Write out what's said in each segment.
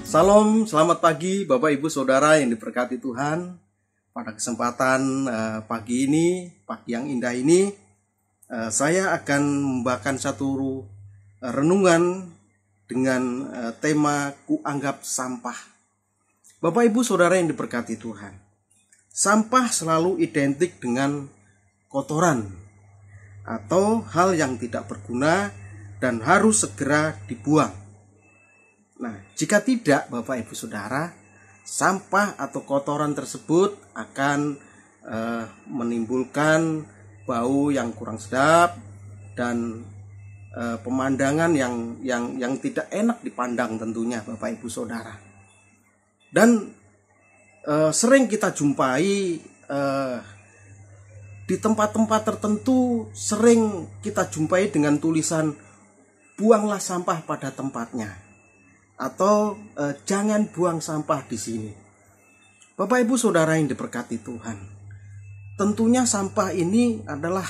Salam, selamat pagi Bapak Ibu Saudara yang diberkati Tuhan. Pada kesempatan pagi ini, pagi yang indah ini, saya akan membawakan satu renungan dengan tema Kuanggap Sampah. Bapak Ibu Saudara yang diberkati Tuhan, sampah selalu identik dengan kotoran atau hal yang tidak berguna dan harus segera dibuang. Nah, jika tidak, Bapak Ibu Saudara, sampah atau kotoran tersebut akan menimbulkan bau yang kurang sedap dan pemandangan yang tidak enak dipandang tentunya, Bapak Ibu Saudara. Dan sering kita jumpai di tempat-tempat tertentu, sering kita jumpai dengan tulisan buanglah sampah pada tempatnya, atau jangan buang sampah di sini. Bapak Ibu Saudara yang diberkati Tuhan, tentunya sampah ini adalah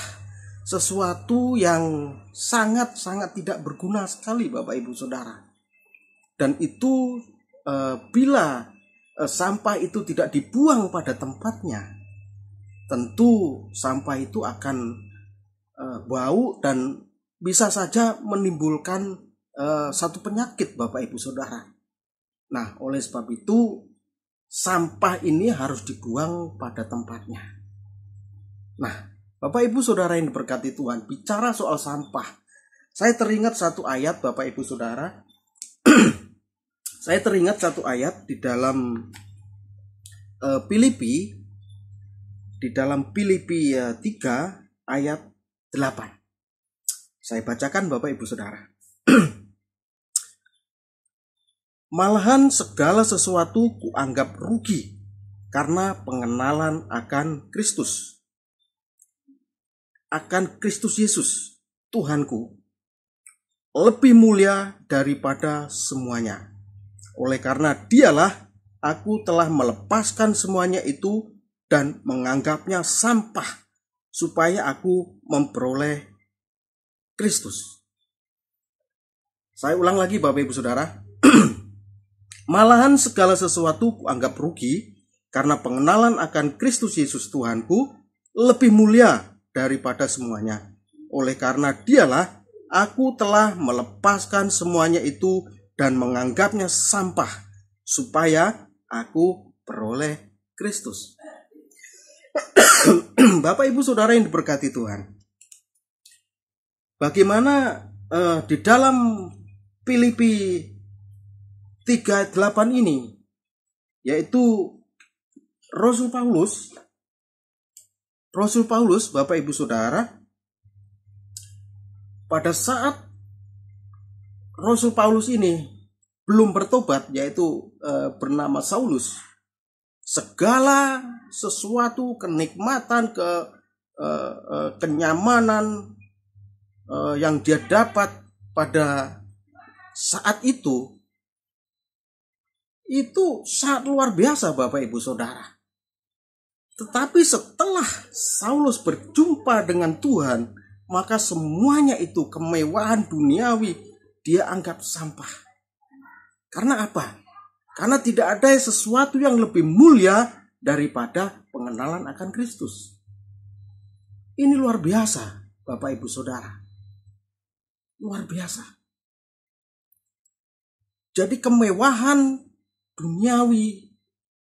sesuatu yang sangat-sangat tidak berguna sekali, Bapak Ibu Saudara. Dan itu bila sampah itu tidak dibuang pada tempatnya, tentu sampah itu akan bau dan bisa saja menimbulkan satu penyakit, Bapak Ibu Saudara. Nah, oleh sebab itu sampah ini harus dibuang pada tempatnya. Nah, Bapak Ibu Saudara yang diberkati Tuhan, bicara soal sampah, saya teringat satu ayat, Bapak Ibu Saudara. Saya teringat satu ayat di dalam Filipi, di dalam Filipi 3 ayat 8. Saya bacakan, Bapak Ibu Saudara. Malahan segala sesuatu kuanggap rugi karena pengenalan akan Kristus. Akan Kristus Yesus, Tuhanku, lebih mulia daripada semuanya. Oleh karena Dialah aku telah melepaskan semuanya itu dan menganggapnya sampah supaya aku memperoleh Kristus. Saya ulang lagi, Bapak Ibu Saudara. Malahan segala sesuatu kuanggap rugi karena pengenalan akan Kristus Yesus Tuhanku lebih mulia daripada semuanya. Oleh karena Dialah aku telah melepaskan semuanya itu dan menganggapnya sampah supaya aku peroleh Kristus. Bapak Ibu Saudara yang diberkati Tuhan, bagaimana di dalam Filipi 3:8 ini, yaitu Rasul Paulus, Bapak Ibu Saudara, pada saat Rasul Paulus ini belum bertobat, yaitu bernama Saulus, segala sesuatu kenikmatan, kenyamanan yang dia dapat pada saat itu sangat luar biasa, Bapak Ibu Saudara. Tetapi setelah Saulus berjumpa dengan Tuhan, maka semuanya itu kemewahan duniawi dia anggap sampah. Karena apa? Karena tidak ada sesuatu yang lebih mulia daripada pengenalan akan Kristus. Ini luar biasa, Bapak Ibu Saudara. Luar biasa. Jadi kemewahan duniawi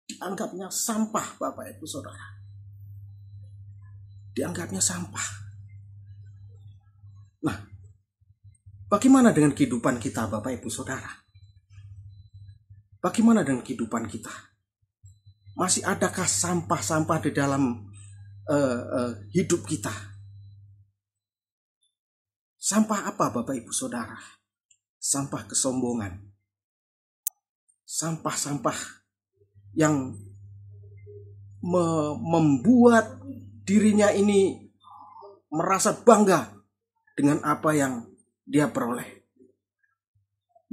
dianggapnya sampah, Bapak Ibu Saudara. Dianggapnya sampah. Nah, bagaimana dengan kehidupan kita, Bapak Ibu Saudara? Bagaimana dengan kehidupan kita? Masih adakah sampah-sampah di dalam hidup kita? Sampah apa, Bapak Ibu Saudara? Sampah kesombongan. Sampah-sampah yang membuat dirinya ini merasa bangga dengan apa yang dia peroleh.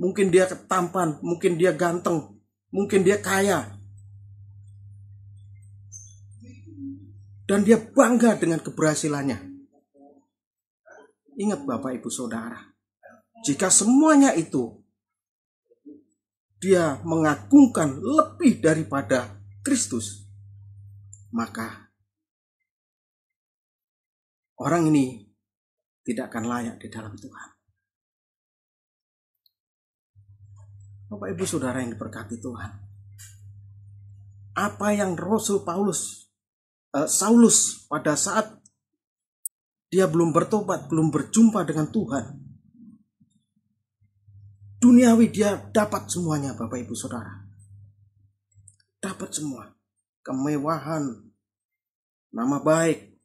Mungkin dia tampan, mungkin dia ganteng, mungkin dia kaya. Dan dia bangga dengan keberhasilannya. Ingat, Bapak Ibu Saudara, jika semuanya itu dia mengagungkan lebih daripada Kristus, maka orang ini tidak akan layak di dalam Tuhan. Bapak Ibu Saudara yang diberkati Tuhan, apa yang Rasul Saulus pada saat dia belum bertobat, belum berjumpa dengan Tuhan, duniawi dia dapat semuanya, Bapak Ibu Saudara. Dapat semua. Kemewahan, nama baik,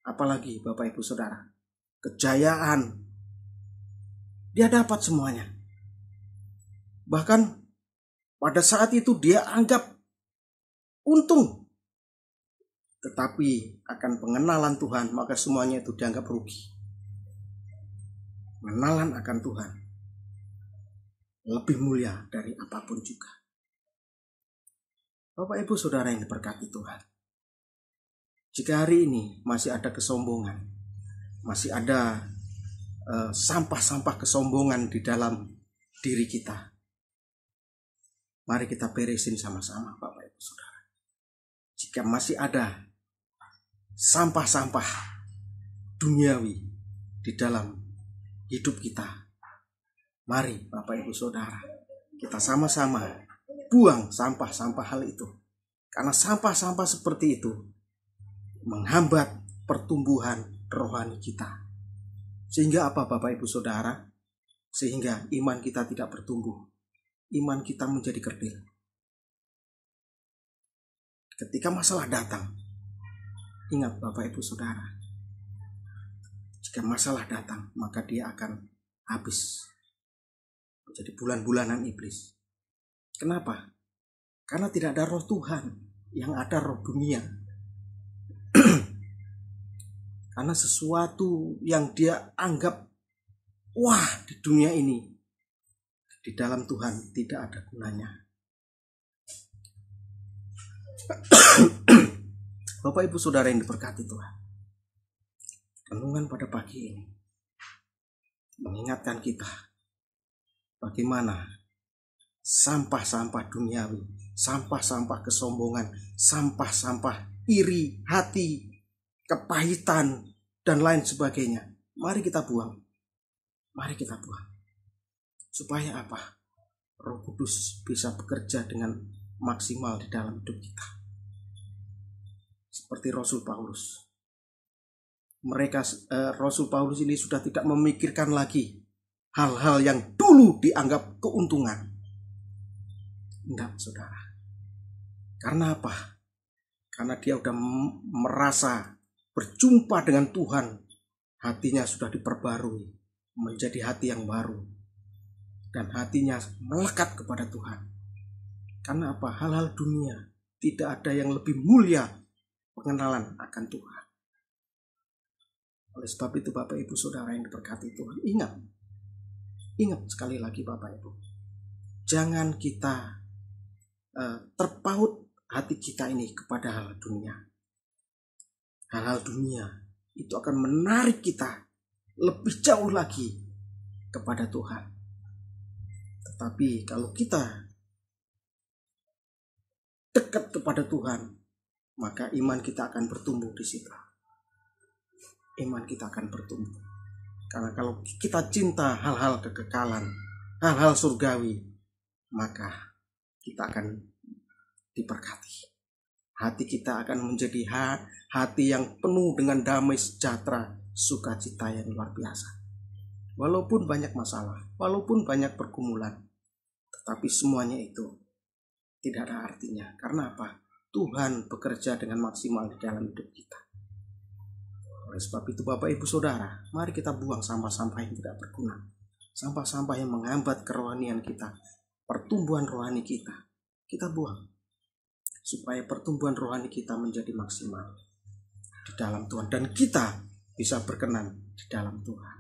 apalagi Bapak Ibu Saudara, kejayaan. Dia dapat semuanya. Bahkan pada saat itu dia anggap untung. Tetapi akan pengenalan Tuhan, maka semuanya itu dianggap rugi. Pengenalan akan Tuhan lebih mulia dari apapun juga. Bapak Ibu Saudara yang diberkati Tuhan, jika hari ini masih ada kesombongan, masih ada sampah-sampah kesombongan di dalam diri kita, mari kita beresin sama-sama, Bapak Ibu Saudara. Jika masih ada sampah-sampah duniawi di dalam hidup kita, mari Bapak Ibu Saudara, kita sama-sama buang sampah-sampah hal itu. Karena sampah-sampah seperti itu menghambat pertumbuhan rohani kita. Sehingga apa Bapak Ibu Saudara? Sehingga iman kita tidak bertumbuh. Iman kita menjadi kerdil. Ketika masalah datang, ingat Bapak Ibu Saudara, jika masalah datang, maka dia akan habis. Menjadi bulan-bulanan iblis. Kenapa? Karena tidak ada roh Tuhan, yang ada roh dunia. Karena sesuatu yang dia anggap, wah, di dunia ini, di dalam Tuhan tidak ada gunanya. Bapak Ibu Saudara yang diberkati Tuhan, renungan pada pagi ini mengingatkan kita bagaimana sampah-sampah duniawi, sampah-sampah kesombongan, sampah-sampah iri hati, kepahitan, dan lain sebagainya. Mari kita buang. Mari kita buang. Supaya apa? Roh Kudus bisa bekerja dengan maksimal di dalam hidup kita. Seperti Rasul Paulus. Rasul Paulus ini sudah tidak memikirkan lagi hal-hal yang dulu dianggap keuntungan. Enggak, saudara. Karena apa? Karena dia sudah merasa berjumpa dengan Tuhan. Hatinya sudah diperbarui menjadi hati yang baru. Dan hatinya melekat kepada Tuhan. Karena apa? Hal-hal dunia tidak ada yang lebih mulia pengenalan akan Tuhan. Oleh sebab itu Bapak Ibu Saudara yang diberkati Tuhan, ingat sekali lagi Bapak Ibu, jangan kita terpaut hati kita ini kepada hal dunia. Hal-hal dunia itu akan menarik kita lebih jauh lagi kepada Tuhan. Tetapi kalau kita dekat kepada Tuhan, maka iman kita akan bertumbuh di situ. Iman kita akan bertumbuh. Karena kalau kita cinta hal-hal kekekalan, hal-hal surgawi, maka kita akan diberkati. Hati kita akan menjadi hati yang penuh dengan damai sejahtera, sukacita yang luar biasa. Walaupun banyak masalah, walaupun banyak pergumulan, tetapi semuanya itu tidak ada artinya. Karena apa? Tuhan bekerja dengan maksimal di dalam hidup kita. Oleh sebab itu Bapak Ibu Saudara, mari kita buang sampah-sampah yang tidak berguna. Sampah-sampah yang menghambat kerohanian kita, pertumbuhan rohani kita. Kita buang. Supaya pertumbuhan rohani kita menjadi maksimal di dalam Tuhan. Dan kita bisa berkenan di dalam Tuhan.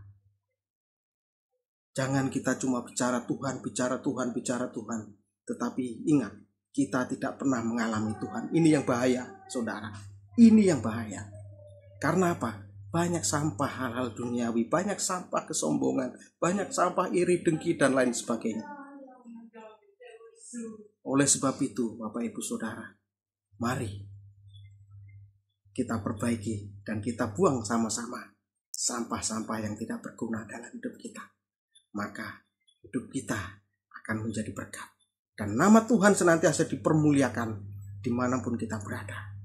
Jangan kita cuma bicara Tuhan, bicara Tuhan, bicara Tuhan. Tetapi ingat, kita tidak pernah mengalami Tuhan. Ini yang bahaya, saudara. Ini yang bahaya. Karena apa? banyak sampah hal-hal duniawi, banyak sampah kesombongan, banyak sampah iri, dengki, dan lain sebagainya. Oleh sebab itu, Bapak Ibu Saudara, mari kita perbaiki dan kita buang sama-sama sampah-sampah yang tidak berguna dalam hidup kita. Maka hidup kita akan menjadi berkat. Dan nama Tuhan senantiasa dipermuliakan dimanapun kita berada.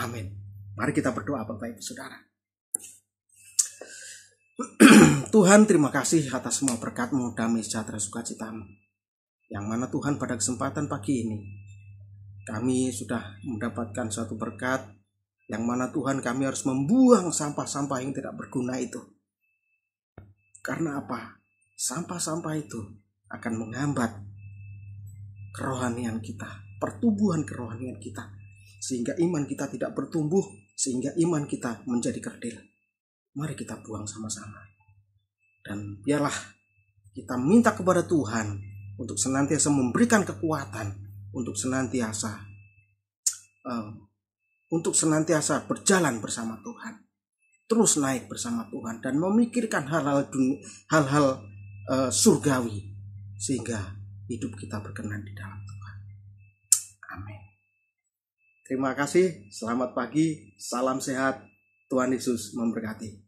Amin. Mari kita berdoa Bapak Ibu Saudara. Tuhan, terima kasih atas semua berkat-Mu, damai, sejahtera, sukacita-Mu. Yang mana Tuhan pada kesempatan pagi ini kami sudah mendapatkan suatu berkat, yang mana Tuhan kami harus membuang sampah-sampah yang tidak berguna itu. Karena apa? Sampah-sampah itu akan menghambat kerohanian kita, pertumbuhan kerohanian kita, sehingga iman kita tidak bertumbuh, sehingga iman kita menjadi kerdil. Mari kita buang sama-sama. Dan biarlah kita minta kepada Tuhan untuk senantiasa memberikan kekuatan, untuk senantiasa berjalan bersama Tuhan, terus naik bersama Tuhan, dan memikirkan hal-hal surgawi, sehingga hidup kita berkenan di dalam Tuhan. Amin. Terima kasih, selamat pagi, salam sehat, Tuhan Yesus memberkati.